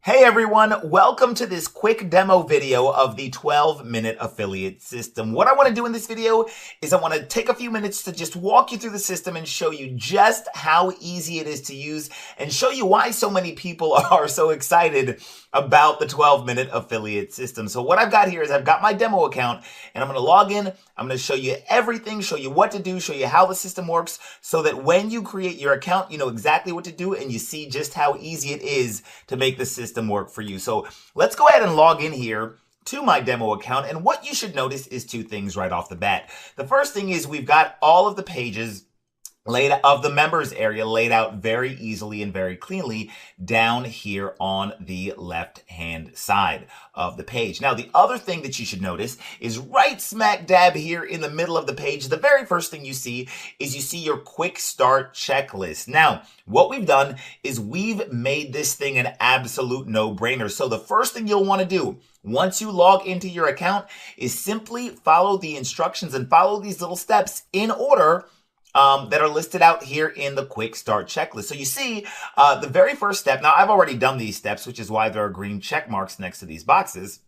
Hey everyone, welcome to this quick demo video of the 12-minute affiliate system. What I want to do in this video is I want to take a few minutes to just walk you through the system and show you just how easy it is to use and show you why so many people are so excited about the 12-minute affiliate system. So what I've got here is I've got my demo account and I'm going to log in. I'm going to show you everything, show you what to do, show you how the system works so that when you create your account, you know exactly what to do and you see just how easy it is to make the system work for you. So let's go ahead and log in here to my demo account. And what you should notice is two things right off the bat. The first thing is we've got all of the pages of the members area laid out very easily and very cleanly down here on the left hand side of the page. Now, the other thing that you should notice is right smack dab here in the middle of the page, the very first thing you see is you see your quick start checklist. Now, what we've done is we've made this thing an absolute no-brainer. So the first thing you'll want to do once you log into your account is simply follow the instructions and follow these little steps in order that are listed out here in the quick start checklist. So you see the very first step. Now I've already done these steps, which is why there are green check marks next to these boxes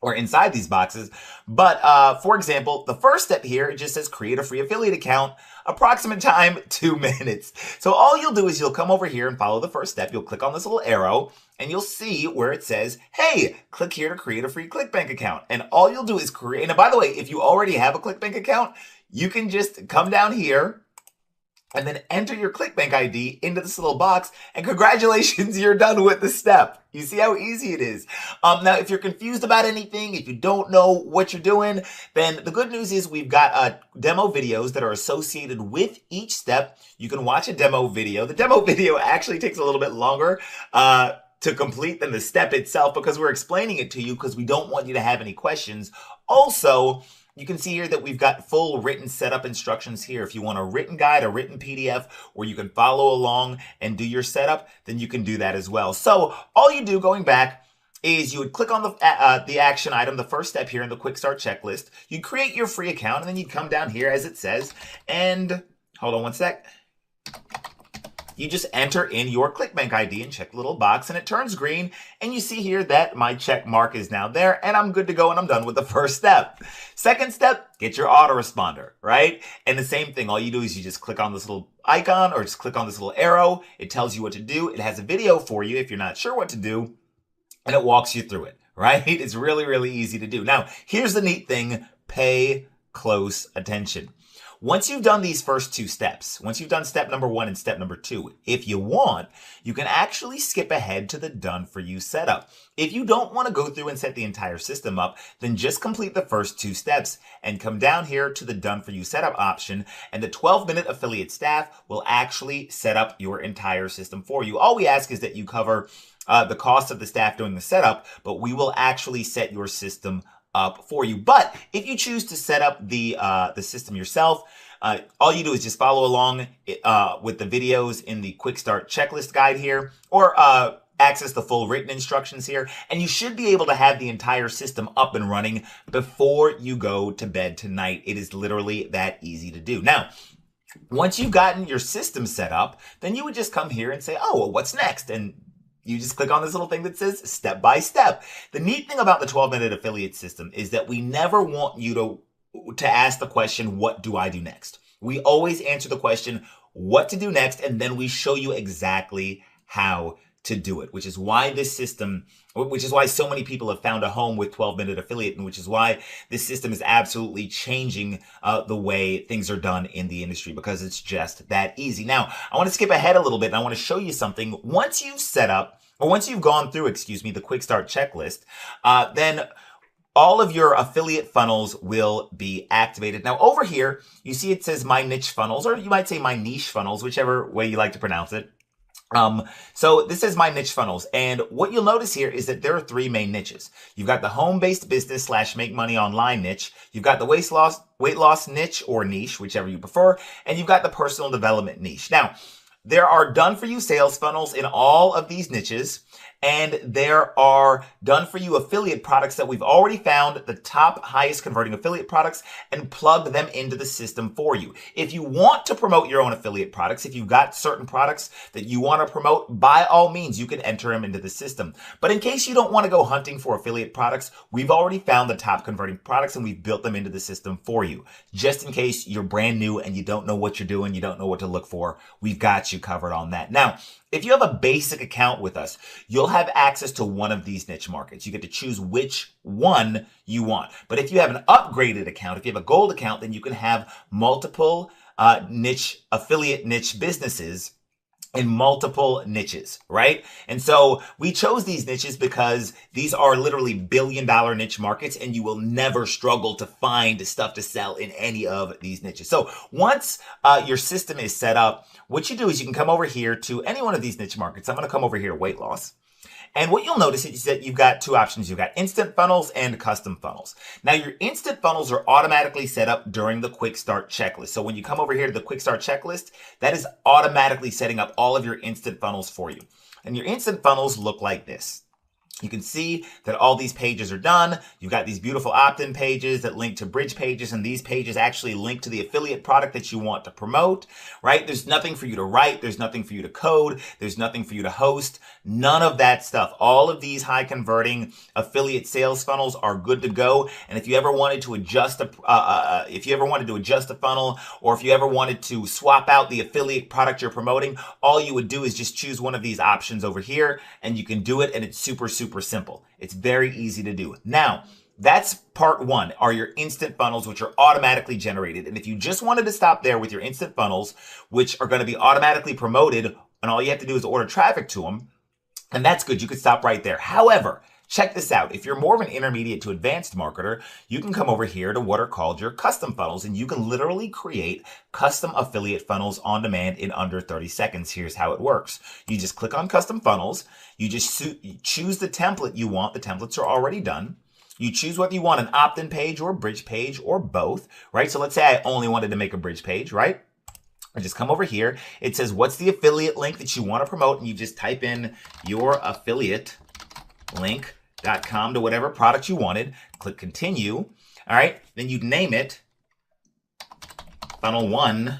or inside these boxes. But for example, the first step here, it just says create a free affiliate account, approximate time 2 minutes. So all you'll do is you'll come over here and follow the first step. You'll click on this little arrow and you'll see where it says, hey, click here to create a free ClickBank account. And all you'll do is create, and by the way, if you already have a ClickBank account, you can just come down here and then enter your ClickBank ID into this little box, and congratulations, you're done with the step. You see how easy it is. Now, if you're confused about anything, if you don't know what you're doing, then the good news is we've got demo videos that are associated with each step. You can watch a demo video. The demo video actually takes a little bit longer to complete than the step itself because we're explaining it to you because we don't want you to have any questions. Also, you can see here that we've got full written setup instructions here. If you want a written guide, a written PDF where you can follow along and do your setup, then you can do that as well. So all you do going back is you would click on the action item, the first step here in the quick start checklist. You create your free account and then you come down here as it says, and hold on one sec. You just enter in your ClickBank ID and check the little box and it turns green. And you see here that my check mark is now there and I'm good to go and I'm done with the first step. Second step, get your autoresponder, right? And the same thing, all you do is you just click on this little icon or just click on this little arrow. It tells you what to do. It has a video for you if you're not sure what to do and it walks you through it, right? It's really, really easy to do. Now, here's the neat thing, pay close attention. Once you've done these first two steps, once you've done step number 1 and step number 2, if you want, you can actually skip ahead to the done for you setup. If you don't want to go through and set the entire system up, then just complete the first 2 steps and come down here to the done for you setup option and the 12-minute affiliate staff will actually set up your entire system for you. All we ask is that you cover the cost of the staff doing the setup, but we will actually set your system up for you. But if you choose to set up the system yourself, all you do is just follow along with the videos in the quick start checklist guide here, or access the full written instructions here, and you should be able to have the entire system up and running before you go to bed tonight. It is literally that easy to do. Now, once you've gotten your system set up, then you would just come here and say, oh, well, what's next? And you just click on this little thing that says step by step. The neat thing about the 12-minute affiliate system is that we never want you to ask the question, what do I do next? We always answer the question, what to do next, and then we show you exactly how to do it, which is why this system, which is why so many people have found a home with 12-minute affiliate, and which is why this system is absolutely changing the way things are done in the industry, because it's just that easy. Now, I want to skip ahead a little bit and I want to show you something. Once you've set up, or once you've gone through, the quick start checklist, then all of your affiliate funnels will be activated. Now over here, you see it says my niche funnels, or you might say my niche funnels, whichever way you like to pronounce it. So this is my niche funnels. And what you'll notice here is that there are 3 main niches. You've got the home-based business / make money online niche. You've got the weight loss niche or niche, whichever you prefer. And you've got the personal development niche. Now, There are done-for-you sales funnels in all of these niches, and there are done-for-you affiliate products that we've already found the top highest converting affiliate products and plugged them into the system for you. If you want to promote your own affiliate products, if you've got certain products that you want to promote, by all means, you can enter them into the system. But in case you don't want to go hunting for affiliate products, we've already found the top converting products and we've built them into the system for you. Just in case you're brand new and you don't know what you're doing, you don't know what to look for, we've got you covered on that. Now, if you have a basic account with us, you'll have access to one of these niche markets. You get to choose which one you want. But if you have an upgraded account, if you have a gold account, then you can have multiple affiliate niche businesses in multiple niches, right? And so we chose these niches because these are literally billion-dollar niche markets and you will never struggle to find stuff to sell in any of these niches. So once your system is set up, what you do is you can come over here to any one of these niche markets. I'm going to come over here to weight loss. And what you'll notice is that you've got two options. You've got instant funnels and custom funnels. Now, your instant funnels are automatically set up during the quick start checklist. So when you come over here to the quick start checklist, that is automatically setting up all of your instant funnels for you. And your instant funnels look like this. You can see that all these pages are done. You've got these beautiful opt-in pages that link to bridge pages, and these pages actually link to the affiliate product that you want to promote, right? There's nothing for you to write. There's nothing for you to code. There's nothing for you to host. None of that stuff. All of these high converting affiliate sales funnels are good to go. And if you ever wanted to adjust a funnel, or if you ever wanted to swap out the affiliate product you're promoting, all you would do is just choose one of these options over here and you can do it. And it's super simple. It's very easy to do. Now, that's part one, are your instant funnels, which are automatically generated. And if you just wanted to stop there with your instant funnels, which are going to be automatically promoted, and all you have to do is order traffic to them, and that's good. You could stop right there. However, check this out. If you're more of an intermediate to advanced marketer, you can come over here to what are called your custom funnels, and you can literally create custom affiliate funnels on demand in under 30 seconds. Here's how it works. You just click on custom funnels. You just choose the template you want. The templates are already done. You choose whether you want an opt-in page or a bridge page or both, right? So let's say I only wanted to make a bridge page, right? I just come over here. It says, what's the affiliate link that you want to promote? And you just type in your affiliate link.com to whatever product you wanted. Click continue. All right. Then you'd name it funnel 1.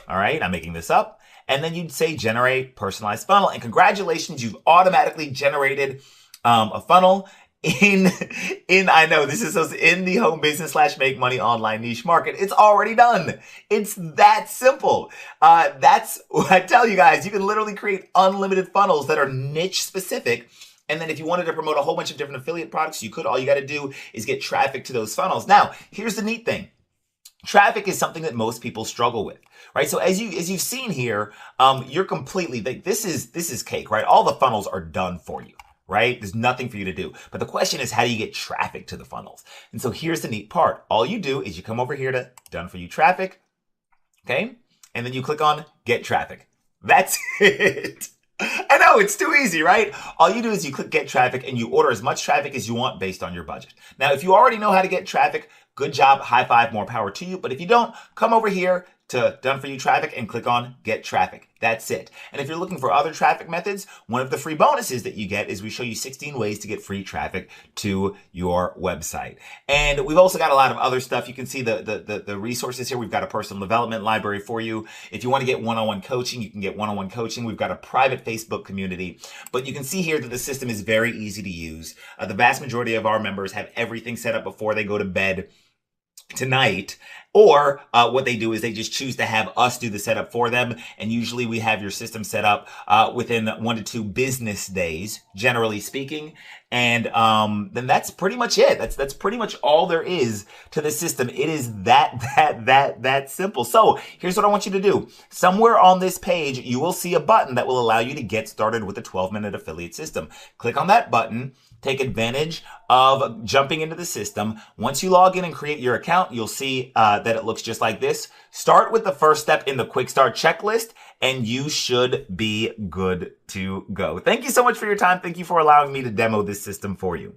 All right. I'm making this up. And then you'd say generate personalized funnel. And congratulations, you've automatically generated a funnel in the home business / make money online niche market. It's already done. It's that simple. That's what I tell you guys. You can literally create unlimited funnels that are niche specific. And then if you wanted to promote a whole bunch of different affiliate products, you could. All you got to do is get traffic to those funnels. Now, here's the neat thing. Traffic is something that most people struggle with, right? So as you've seen here, you're completely, this is cake, right? All the funnels are done for you, right? There's nothing for you to do. But the question is, how do you get traffic to the funnels? And so here's the neat part. All you do is you come over here to done for you traffic, okay? And then you click on get traffic. That's it. I know, it's too easy, right? All you do is you click get traffic and you order as much traffic as you want based on your budget. Now, if you already know how to get traffic, good job, high five, more power to you. But if you don't, come over here to done for you traffic and click on get traffic. That's it. And if you're looking for other traffic methods, one of the free bonuses that you get is we show you 16 ways to get free traffic to your website. And we've also got a lot of other stuff. You can see the resources here. We've got a personal development library for you. If you want to get one-on-one coaching, you can get one-on-one coaching. We've got a private Facebook community. But you can see here that the system is very easy to use. The vast majority of our members have everything set up before they go to bed tonight, or what they do is they just choose to have us do the setup for them. And usually we have your system set up within 1 to 2 business days, generally speaking. And then that's pretty much it. That's pretty much all there is to the system. It is that simple. So here's what I want you to do. Somewhere on this page, you will see a button that will allow you to get started with the 12-minute affiliate system. Click on that button. Take advantage of jumping into the system. Once you log in and create your account, you'll see that it looks just like this. Start with the first step in the quick start checklist, and you should be good to go. Thank you so much for your time. Thank you for allowing me to demo this system for you.